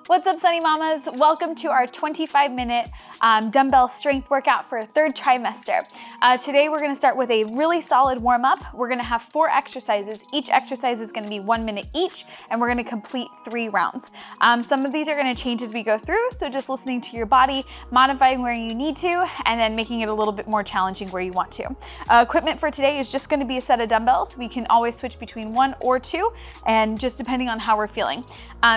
What's up, Sunny Mamas? Welcome to our 25-minute dumbbell strength workout for third trimester. Today we're gonna start with a really solid warm-up. We're gonna have 4 exercises. Each exercise is gonna be 1 minute each, and we're gonna complete 3 rounds. Some of these are gonna change as we go through, so just listening to your body, modifying where you need to, and then making it a little bit more challenging where you want to. Equipment for today is just gonna be a set of dumbbells. We can always switch between 1 or 2, and just depending on how we're feeling.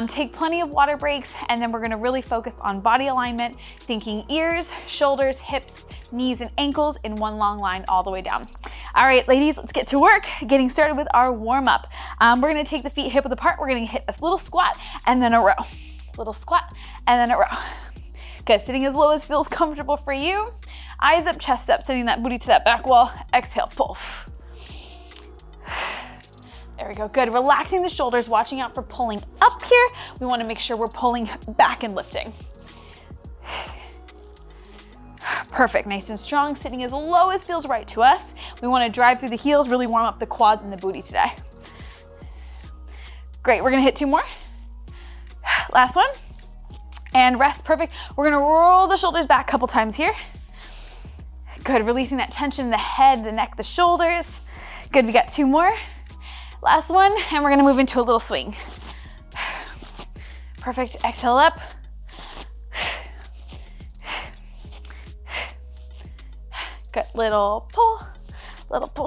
Take plenty of water breaks, and then we're gonna really focus on body alignment, thinking ears, shoulders, hips, knees, and ankles in one long line all the way down. All right, ladies, let's get to work, getting started with our warm-up. We're gonna take the feet hip width apart. We're gonna hit a little squat and then a row. Little squat and then a row. Good, sitting as low as feels comfortable for you. Eyes up, chest up, sending that booty to that back wall. Exhale, pull. There we go, good. Relaxing the shoulders, watching out for pulling up here. We wanna make sure we're pulling back and lifting. Perfect, nice and strong, sitting as low as feels right to us. We wanna drive through the heels, really warm up the quads and the booty today. Great, we're gonna hit 2 more. Last one, and rest, perfect. We're gonna roll the shoulders back a couple times here. Good, releasing that tension in the head, the neck, the shoulders. Good, we got 2 more. Last one, and we're gonna move into a little swing. Perfect, exhale up. Good, little pull,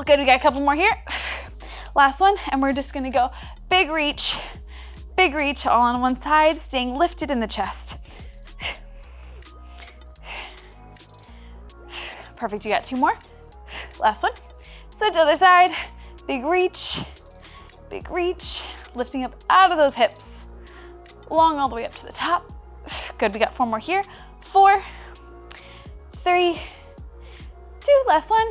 good, we got a couple more here. Last one, and we're just gonna go big reach, all on one side, staying lifted in the chest. Perfect, you got 2 more. Last one, so to the other side, big reach, lifting up out of those hips, long all the way up to the top. Good, we got 4 more here. 4, 3, 2, last one.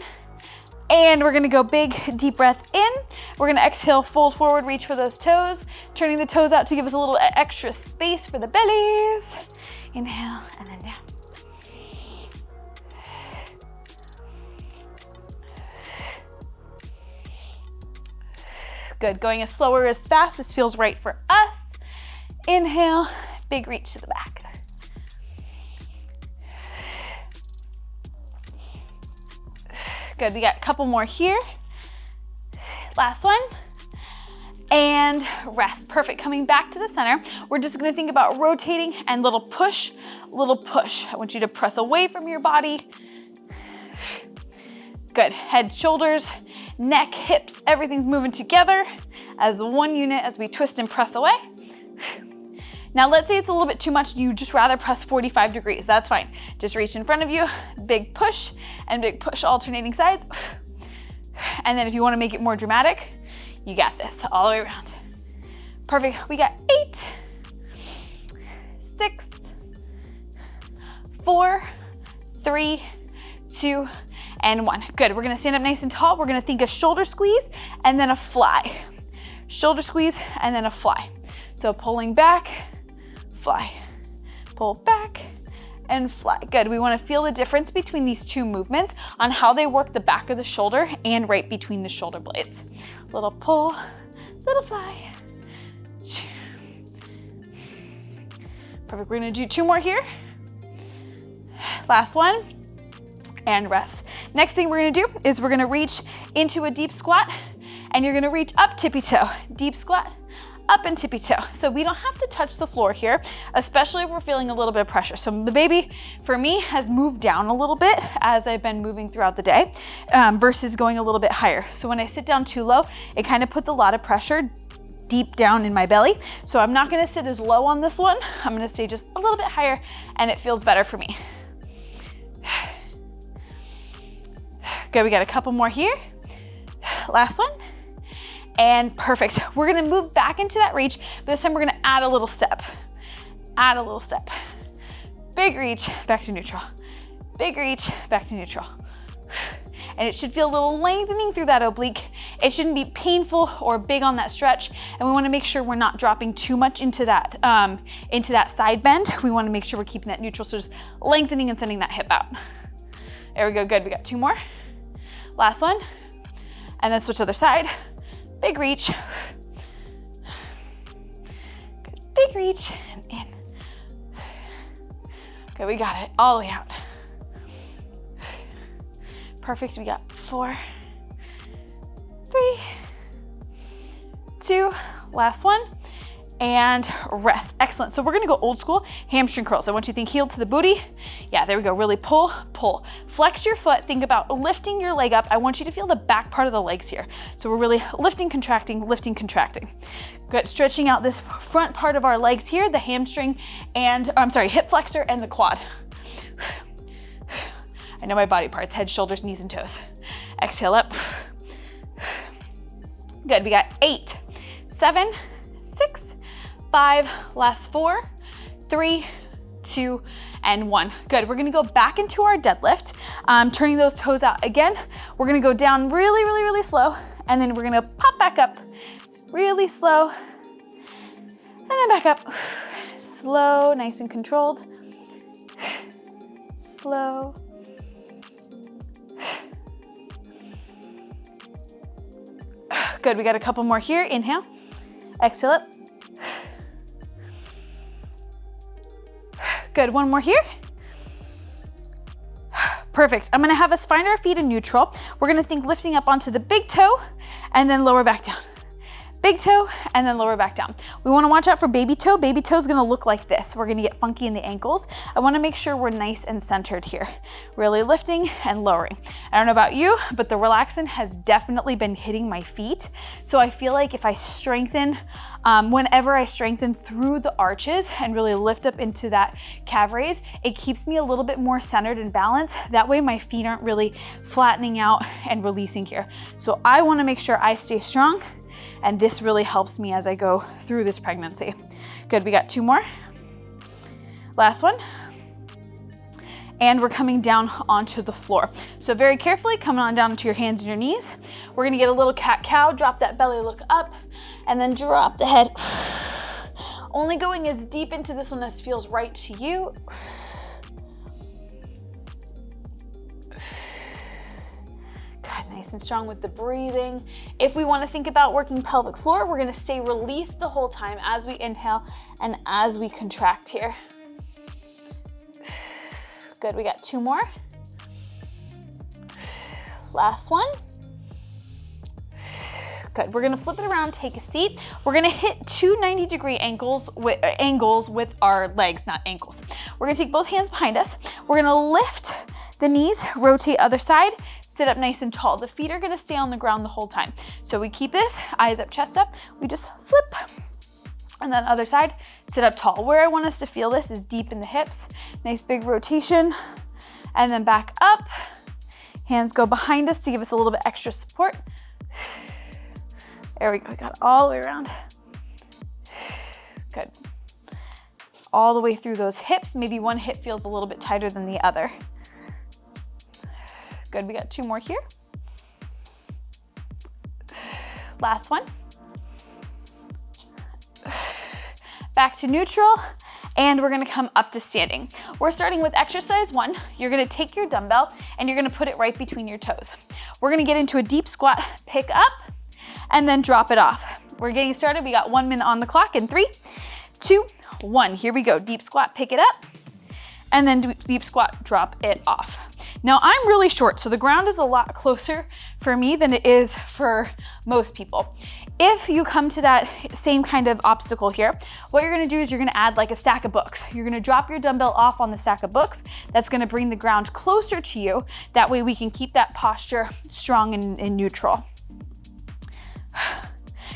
And we're gonna go big, deep breath in. We're gonna exhale, fold forward, reach for those toes, turning the toes out to give us a little extra space for the bellies. Inhale, and then down. Good, going as slow or as fast as feels right for us. Inhale, big reach to the back. Good, we got a couple more here. Last one. And rest, perfect. Coming back to the center, we're just gonna think about rotating and little push. I want you to press away from your body. Good, head, shoulders, neck, hips, everything's moving together as one unit as we twist and press away. Now let's say it's a little bit too much, you just rather press 45 degrees, that's fine. Just reach in front of you, big push and big push, alternating sides. And then if you wanna make it more dramatic, you got this all the way around. Perfect, we got 8, 6, 4, 3, 2, and 1. Good, we're gonna stand up nice and tall. We're gonna think a shoulder squeeze and then a fly. Shoulder squeeze and then a fly. So pulling back, fly. Pull back and fly. Good, we wanna feel the difference between these 2 movements on how they work the back of the shoulder and right between the shoulder blades. Little pull, little fly. Perfect, we're gonna do 2 more here. Last one. And rest. Next thing we're gonna do is we're gonna reach into a deep squat, and you're gonna reach up tippy toe. Deep squat, up and tippy toe. So we don't have to touch the floor here, especially if we're feeling a little bit of pressure. So the baby, for me, has moved down a little bit as I've been moving throughout the day versus going a little bit higher. So when I sit down too low, it kind of puts a lot of pressure deep down in my belly. So I'm not gonna sit as low on this one. I'm gonna stay just a little bit higher, and it feels better for me. Good, we got a couple more here. Last one. And perfect. We're gonna move back into that reach, but this time we're gonna add a little step. Add a little step. Big reach, back to neutral. Big reach, back to neutral. And it should feel a little lengthening through that oblique. It shouldn't be painful or big on that stretch. And we wanna make sure we're not dropping too much into that side bend. We wanna make sure we're keeping that neutral, so just lengthening and sending that hip out. There we go, good, we got 2 more. Last one, and then switch to the other side. Big reach. Good. Big reach, and in. Good, we got it all the way out. Perfect, we got 4, 3, 2, last one, and rest. Excellent. So we're gonna go old school hamstring curls. I want you to think heel to the booty. Yeah, there we go. Really pull, pull. Flex your foot. Think about lifting your leg up. I want you to feel the back part of the legs here. So we're really lifting, contracting, lifting, contracting. Good. Stretching out this front part of our legs here, the hamstring and, hip flexor and the quad. I know my body parts, head, shoulders, knees, and toes. Exhale up. Good, we got 8, 7, 6, 5, last 4, 3, 2, and 1. Good, we're gonna go back into our deadlift, turning those toes out again. We're gonna go down really, really, really slow, and then we're gonna pop back up really slow, and then back up. Slow, nice and controlled. Slow. Good, we got a couple more here. Inhale, exhale up. Good, one more here. Perfect, I'm gonna have us find our feet in neutral. We're gonna think lifting up onto the big toe and then lower back down. Big toe and then lower back down. We wanna watch out for baby toe. Baby toe is gonna look like this. We're gonna get funky in the ankles. I wanna make sure we're nice and centered here. Really lifting and lowering. I don't know about you, but the relaxant has definitely been hitting my feet. So I feel like if I strengthen, whenever I strengthen through the arches and really lift up into that calf raise, it keeps me a little bit more centered and balanced. That way my feet aren't really flattening out and releasing here. So I wanna make sure I stay strong, and this really helps me as I go through this pregnancy. Good, we got 2 more. Last one. And we're coming down onto the floor. So very carefully, coming on down to your hands and your knees. We're gonna get a little cat-cow, drop that belly, look up, and then drop the head. Only going as deep into this one as feels right to you. Nice and strong with the breathing. If we want to think about working pelvic floor, we're going to stay released the whole time as we inhale and as we contract here. Good, we got 2 more. Last one. Good, we're gonna flip it around, take a seat. We're gonna hit 2 90-degree angles with our legs, not ankles. We're gonna take both hands behind us. We're gonna lift the knees, rotate other side, sit up nice and tall. The feet are gonna stay on the ground the whole time. So we keep this, eyes up, chest up. We just flip. And then other side, sit up tall. Where I want us to feel this is deep in the hips. Nice big rotation. And then back up. Hands go behind us to give us a little bit extra support. There we go, we got it all the way around. Good. All the way through those hips. Maybe one hip feels a little bit tighter than the other. Good, we got 2 more here. Last one. Back to neutral, and we're gonna come up to standing. We're starting with exercise 1. You're gonna take your dumbbell and you're gonna put it right between your toes. We're gonna get into a deep squat, pick up, and then drop it off. We're getting started. We got 1 minute on the clock in 3, 2, 1. Here we go. Deep squat, pick it up, and then deep squat, drop it off. Now I'm really short, so the ground is a lot closer for me than it is for most people. If you come to that same kind of obstacle here, what you're gonna do is you're gonna add like a stack of books. You're gonna drop your dumbbell off on the stack of books. That's gonna bring the ground closer to you. That way we can keep that posture strong and neutral.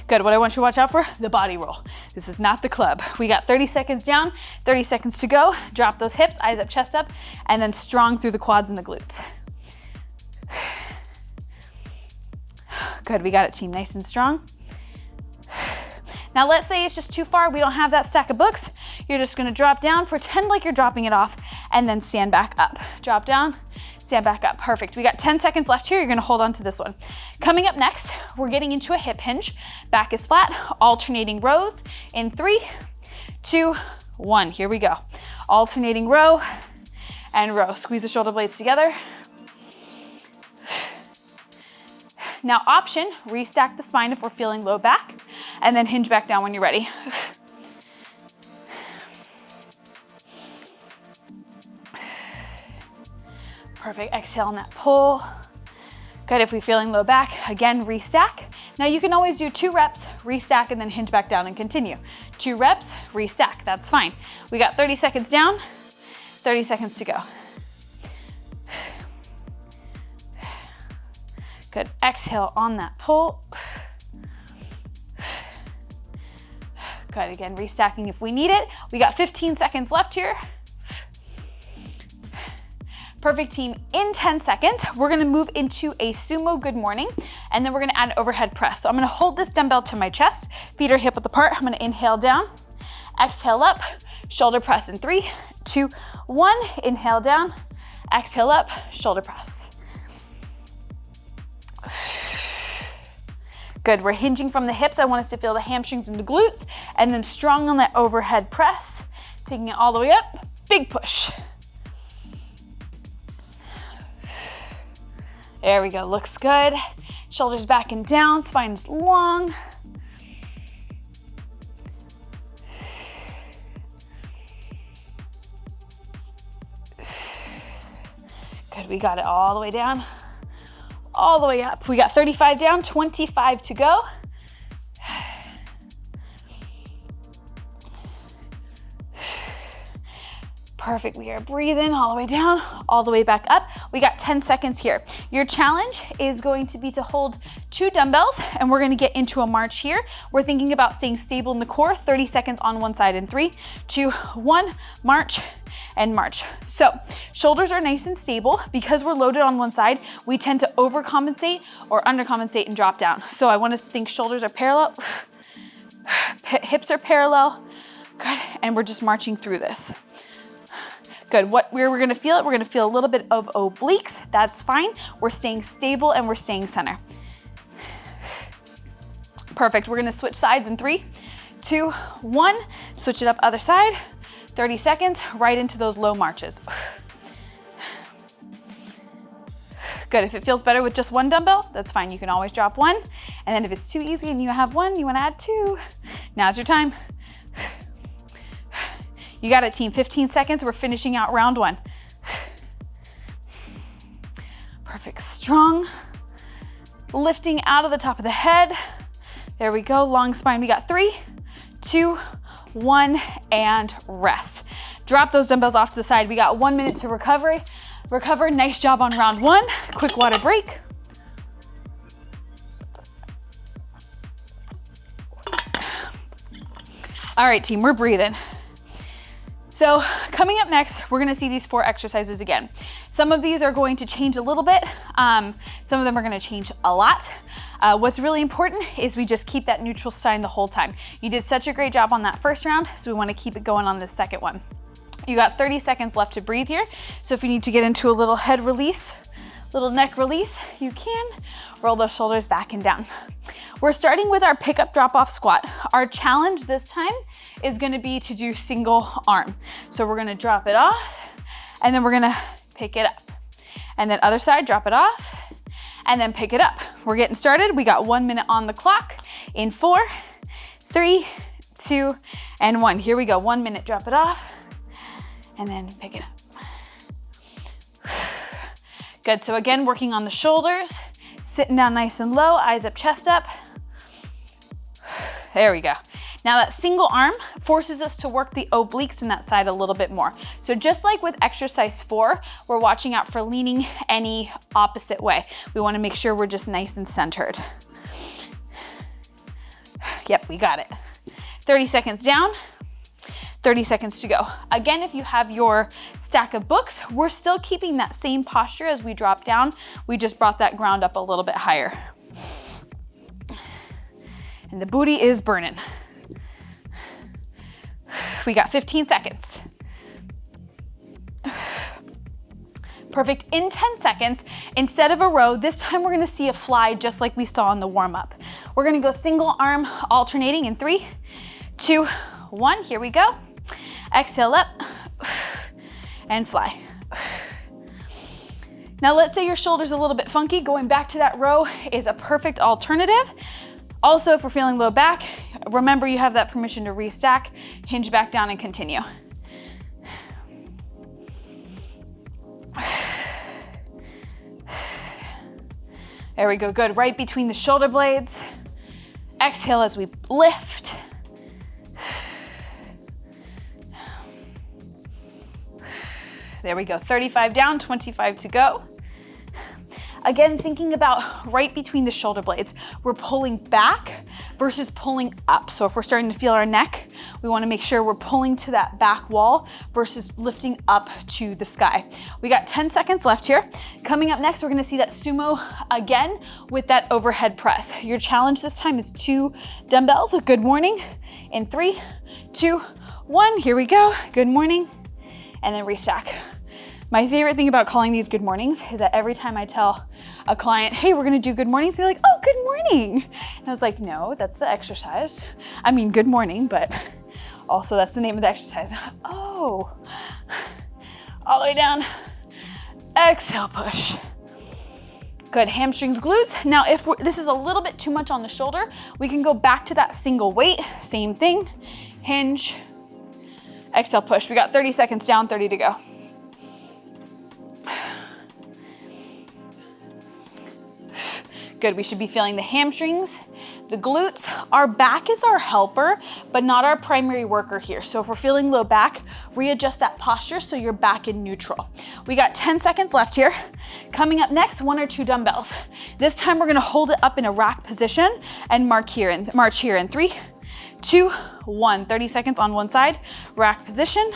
Good, what I want you to watch out for, the body roll. This is not the club. We got 30 seconds down, 30 seconds to go. Drop those hips, eyes up, chest up, and then strong through the quads and the glutes. Good, we got it, team, nice and strong. Now let's say it's just too far, we don't have that stack of books. You're just gonna drop down, pretend like you're dropping it off, and then stand back up. Drop down, stand back up, perfect. We got 10 seconds left here, you're gonna hold on to this one. Coming up next, we're getting into a hip hinge. Back is flat, alternating rows in 3, 2, 1. Here we go. Alternating row and row. Squeeze the shoulder blades together. Now option, restack the spine if we're feeling low back, and then hinge back down when you're ready. Perfect, exhale on that pull. Good, if we're feeling low back, again, restack. Now you can always do 2 reps, restack, and then hinge back down and continue. 2 reps, restack, that's fine. We got 30 seconds down, 30 seconds to go. Good, exhale on that pull. Good, again, restacking if we need it. We got 15 seconds left here. Perfect, team. In 10 seconds, we're gonna move into a sumo good morning, and then we're gonna add an overhead press. So I'm gonna hold this dumbbell to my chest, feet are hip width apart. I'm gonna inhale down, exhale up, shoulder press in 3, 2, 1. Inhale down, exhale up, shoulder press. Good, we're hinging from the hips. I want us to feel the hamstrings and the glutes, and then strong on that overhead press, taking it all the way up, big push. There we go, looks good. Shoulders back and down, spine's long. Good, we got it all the way down, all the way up. We got 35 down, 25 to go. Perfect, we are breathing all the way down, all the way back up. We got 10 seconds here. Your challenge is going to be to hold 2 dumbbells, and we're gonna get into a march here. We're thinking about staying stable in the core, 30 seconds on one side in 3, 2, 1, march and march. So shoulders are nice and stable. Because we're loaded on one side, we tend to overcompensate or undercompensate and drop down. So I want us to think shoulders are parallel, hips are parallel, good, and we're just marching through this. Good, where we're gonna feel it, we're gonna feel a little bit of obliques, that's fine. We're staying stable and we're staying center. Perfect, we're gonna switch sides in 3, 2, 1. Switch it up other side, 30 seconds, right into those low marches. Good, if it feels better with just 1 dumbbell, that's fine. You can always drop 1. And then if it's too easy and you have 1, you wanna add 2. Now's your time. You got it, team. 15 seconds, we're finishing out round 1. Perfect, strong. Lifting out of the top of the head. There we go, long spine. We got 3, 2, 1, and rest. Drop those dumbbells off to the side. We got 1 minute to recover. Nice job on round 1. Quick water break. All right, team, we're breathing. So coming up next, we're gonna see these 4 exercises again. Some of these are going to change a little bit. Some of them are gonna change a lot. What's really important is we just keep that neutral spine the whole time. You did such a great job on that first round, so we wanna keep it going on this second one. You got 30 seconds left to breathe here. So if you need to get into a little head release, little neck release, you can. Roll those shoulders back and down. We're starting with our pickup drop-off squat. Our challenge this time is gonna be to do single arm. So we're gonna drop it off, and then we're gonna pick it up. And then other side, drop it off, and then pick it up. We're getting started. We got 1 minute on the clock in 4, 3, 2, and 1. Here we go, 1 minute, drop it off, and then pick it up. Good, so again, working on the shoulders, sitting down nice and low, eyes up, chest up. There we go. Now that single arm forces us to work the obliques in that side a little bit more. So just like with exercise 4, we're watching out for leaning any opposite way. We wanna make sure we're just nice and centered. Yep, we got it. 30 seconds down, 30 seconds to go. Again, if you have your stack of books, we're still keeping that same posture as we drop down. We just brought that ground up a little bit higher. And the booty is burning. We got 15 seconds. Perfect, in 10 seconds, instead of a row, this time we're gonna see a fly just like we saw in the warm up. We're gonna go single arm alternating in 3, 2, 1, here we go. Exhale up, and fly. Now let's say your shoulder's a little bit funky, going back to that row is a perfect alternative. Also, if we're feeling low back, remember you have that permission to restack, hinge back down and continue. There we go, good. Right between the shoulder blades. Exhale as we lift. There we go, 35 down, 25 to go. Again, thinking about right between the shoulder blades, we're pulling back versus pulling up. So if we're starting to feel our neck, we wanna make sure we're pulling to that back wall versus lifting up to the sky. We got 10 seconds left here. Coming up next, we're gonna see that sumo again with that overhead press. Your challenge this time is 2 dumbbells. So good morning. In 3, 2, 1, here we go. Good morning. And then restack. My favorite thing about calling these good mornings is that every time I tell a client, hey, we're gonna do good mornings, they're like, oh, good morning. And I was like, no, that's the exercise. I mean, good morning, but also that's the name of the exercise. Oh, all the way down. Exhale, push. Good, hamstrings, glutes. Now, if this is a little bit too much on the shoulder, we can go back to that single weight, same thing, hinge, exhale, push. We got 30 seconds down, 30 to go. Good, we should be feeling the hamstrings, the glutes. Our back is our helper, but not our primary worker here. So if we're feeling low back, readjust that posture so you're back in neutral. We got 10 seconds left here. Coming up next, 1 or 2 dumbbells. This time we're gonna hold it up in a rack position and march here in 3, 2, 1. 30 seconds on one side, rack position.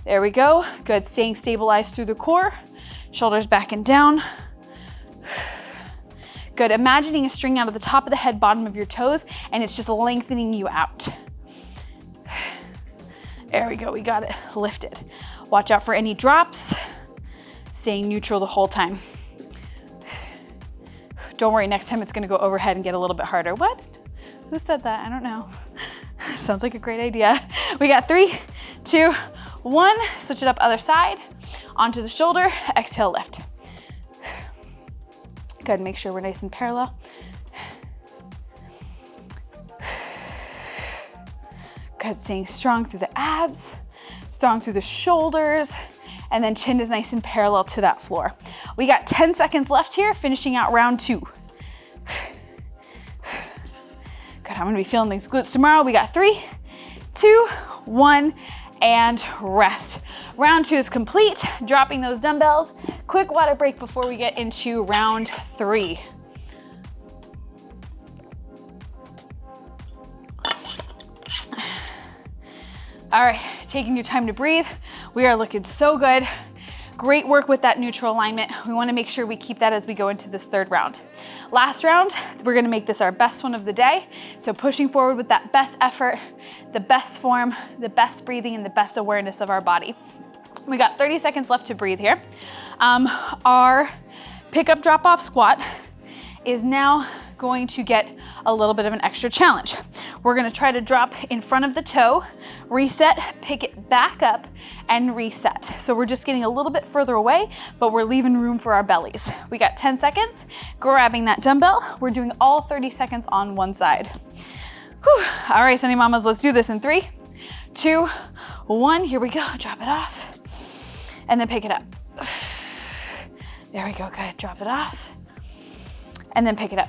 There we go, good, staying stabilized through the core, shoulders back and down. Good, imagining a string out of the top of the head, bottom of your toes, and it's just lengthening you out. There we go, we got it lifted. Watch out for any drops, staying neutral the whole time. Don't worry, next time it's gonna go overhead and get a little bit harder. What? Who said that? I don't know. Sounds like a great idea. We got 3, 2, 1. Switch it up other side. Onto the shoulder, exhale, lift. Good, make sure we're nice and parallel. Good, staying strong through the abs, strong through the shoulders, and then chin is nice and parallel to that floor. We got 10 seconds left here, finishing out round 2. Good, I'm gonna be feeling these glutes tomorrow. We got 3, 2, 1, and rest. Round 2 is complete, dropping those dumbbells. Quick water break before we get into round 3. All right, taking your time to breathe. We are looking so good. Great work with that neutral alignment. We wanna make sure we keep that as we go into this 3rd round. Last round, we're gonna make this our best one of the day. So pushing forward with that best effort, the best form, the best breathing, and the best awareness of our body. We got 30 seconds left to breathe here. Our pickup drop-off squat is now going to get a little bit of an extra challenge. We're gonna try to drop in front of the toe, reset, pick it back up, and reset. So we're just getting a little bit further away, but we're leaving room for our bellies. We got 10 seconds, grabbing that dumbbell. We're doing all 30 seconds on one side. Whew. All right, Sunny Mamas, let's do this in 3, 2, 1. Here we go, drop it off, and then pick it up. There we go, good, drop it off, and then pick it up.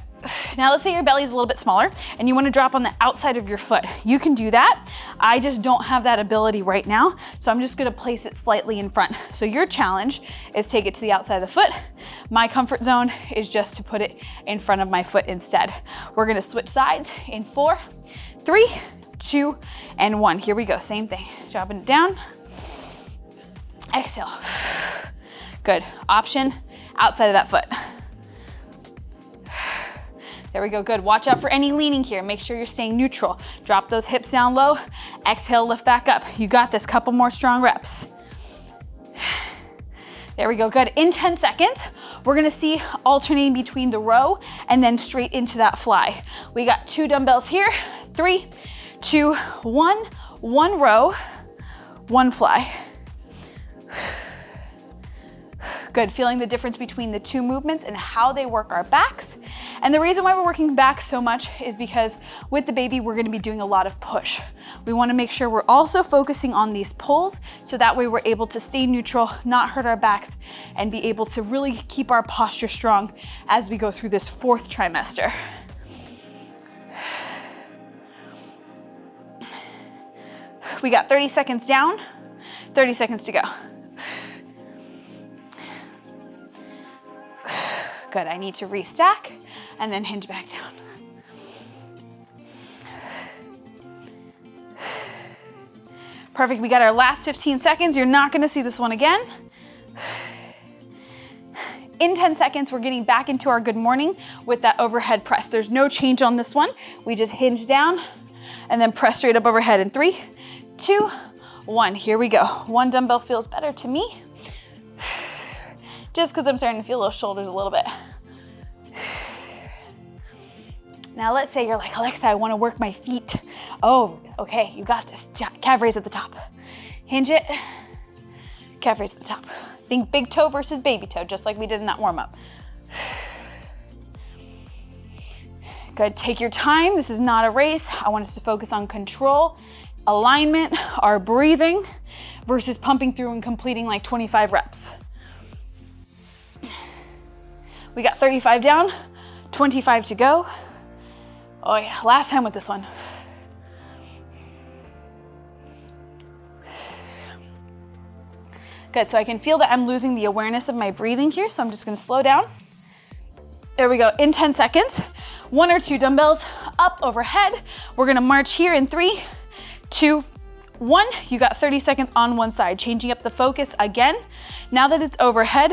Now let's say your belly is a little bit smaller and you wanna drop on the outside of your foot. You can do that. I just don't have that ability right now, so I'm just gonna place it slightly in front. So your challenge is take it to the outside of the foot. My comfort zone is just to put it in front of my foot instead. We're gonna switch sides in 4, 3, 2, and 1. Here we go, same thing. Dropping it down. Exhale. Good, option, outside of that foot. There we go, good. Watch out for any leaning here. Make sure you're staying neutral. Drop those hips down low. Exhale, lift back up. You got this, couple more strong reps. There we go, good. In 10 seconds, we're gonna see alternating between the row and then straight into that fly. We got 2 dumbbells here. 3, 2, 1. 1 row, 1 fly. Good, feeling the difference between the two movements and how they work our backs. And the reason why we're working back so much is because with the baby, we're gonna be doing a lot of push. We wanna make sure we're also focusing on these pulls so that way we're able to stay neutral, not hurt our backs, and be able to really keep our posture strong as we go through this 4th trimester. We got 30 seconds down, 30 seconds to go. Good, I need to restack and then hinge back down. Perfect, we got our last 15 seconds. You're not gonna see this one again. In 10 seconds, we're getting back into our good morning with that overhead press. There's no change on this one. We just hinge down and then press straight up overhead in 3, 2, 1. Here we go. One dumbbell feels better to me. Just because I'm starting to feel those shoulders a little bit. Now let's say you're like, Alexa, I want to work my feet. Oh, okay, you got this. Calf raise at the top. Hinge it, calf raise at the top. Think big toe versus baby toe, just like we did in that warm up. Good, take your time. This is not a race. I want us to focus on control, alignment, our breathing, versus pumping through and completing like 25 reps. We got 35 down, 25 to go. Oh yeah, last time with this one. Good, so I can feel that I'm losing the awareness of my breathing here, so I'm just gonna slow down. There we go, in 10 seconds, 1 or 2 dumbbells up overhead. We're gonna march here in 3, 2, 1. You got 30 seconds on one side, changing up the focus again. Now that it's overhead,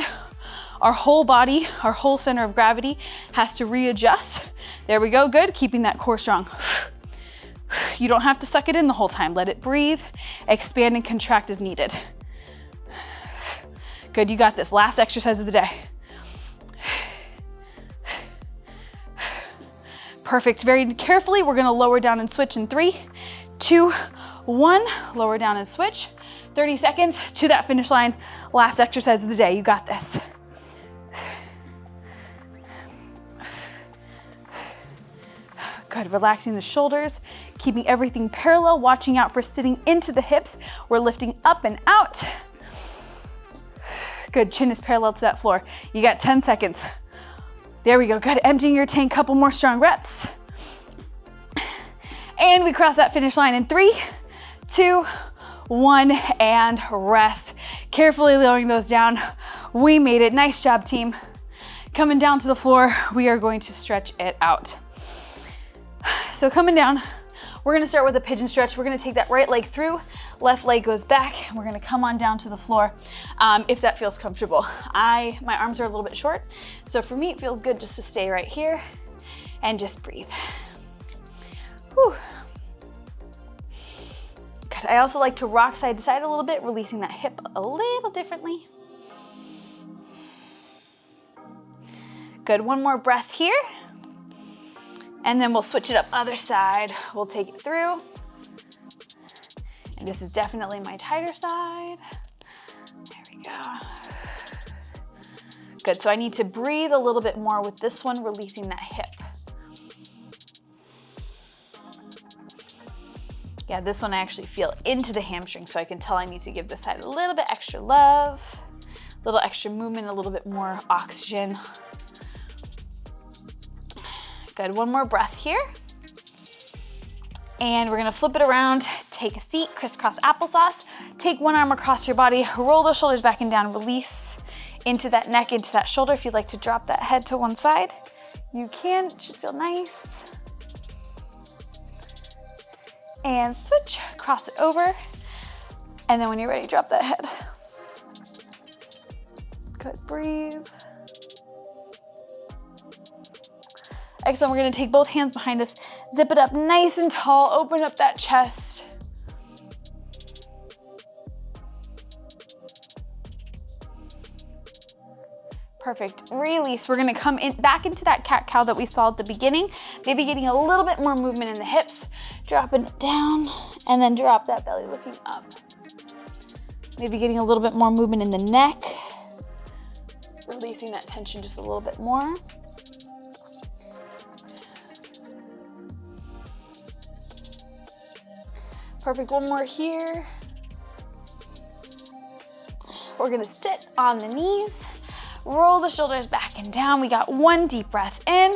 our whole body, our whole center of gravity has to readjust. There we go, good, keeping that core strong. You don't have to suck it in the whole time. Let it breathe, expand and contract as needed. Good, you got this. Last exercise of the day. Perfect, very carefully, we're gonna lower down and switch in 3, 2, 1. Lower down and switch. 30 seconds to that finish line. Last exercise of the day, you got this. Good, relaxing the shoulders, keeping everything parallel, watching out for sitting into the hips. We're lifting up and out. Good, chin is parallel to that floor. You got 10 seconds. There we go, good, emptying your tank, couple more strong reps. And we cross that finish line in 3, 2, 1, and rest. Carefully lowering those down. We made it, nice job team. Coming down to the floor, we are going to stretch it out. So coming down, we're gonna start with a pigeon stretch. We're gonna take that right leg through, left leg goes back, and we're gonna come on down to the floor if that feels comfortable. My arms are a little bit short, so for me it feels good just to stay right here and just breathe. Whew. Good, I also like to rock side to side a little bit, releasing that hip a little differently. Good, one more breath here. And then we'll switch it up other side. We'll take it through. And this is definitely my tighter side. There we go. Good, so I need to breathe a little bit more with this one, releasing that hip. Yeah, this one I actually feel into the hamstring, so I can tell I need to give this side a little bit extra love, a little extra movement, a little bit more oxygen. Good, one more breath here. And we're gonna flip it around, take a seat, crisscross applesauce, take one arm across your body, roll those shoulders back and down, release into that neck, into that shoulder. If you'd like to drop that head to one side, you can, it should feel nice. And switch, cross it over. And then when you're ready, drop that head. Good, breathe. Excellent, we're gonna take both hands behind us, zip it up nice and tall, open up that chest. Perfect, release. We're gonna come in back into that cat-cow that we saw at the beginning, maybe getting a little bit more movement in the hips, dropping it down, and then drop that belly looking up. Maybe getting a little bit more movement in the neck. releasing that tension just a little bit more. Perfect, one more here. We're gonna sit on the knees, roll the shoulders back and down. We got one deep breath in,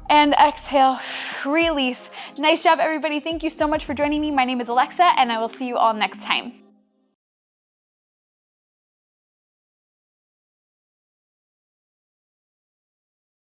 and exhale, release. Nice job, everybody. Thank you so much for joining me. My name is Alexa, and I will see you all next time.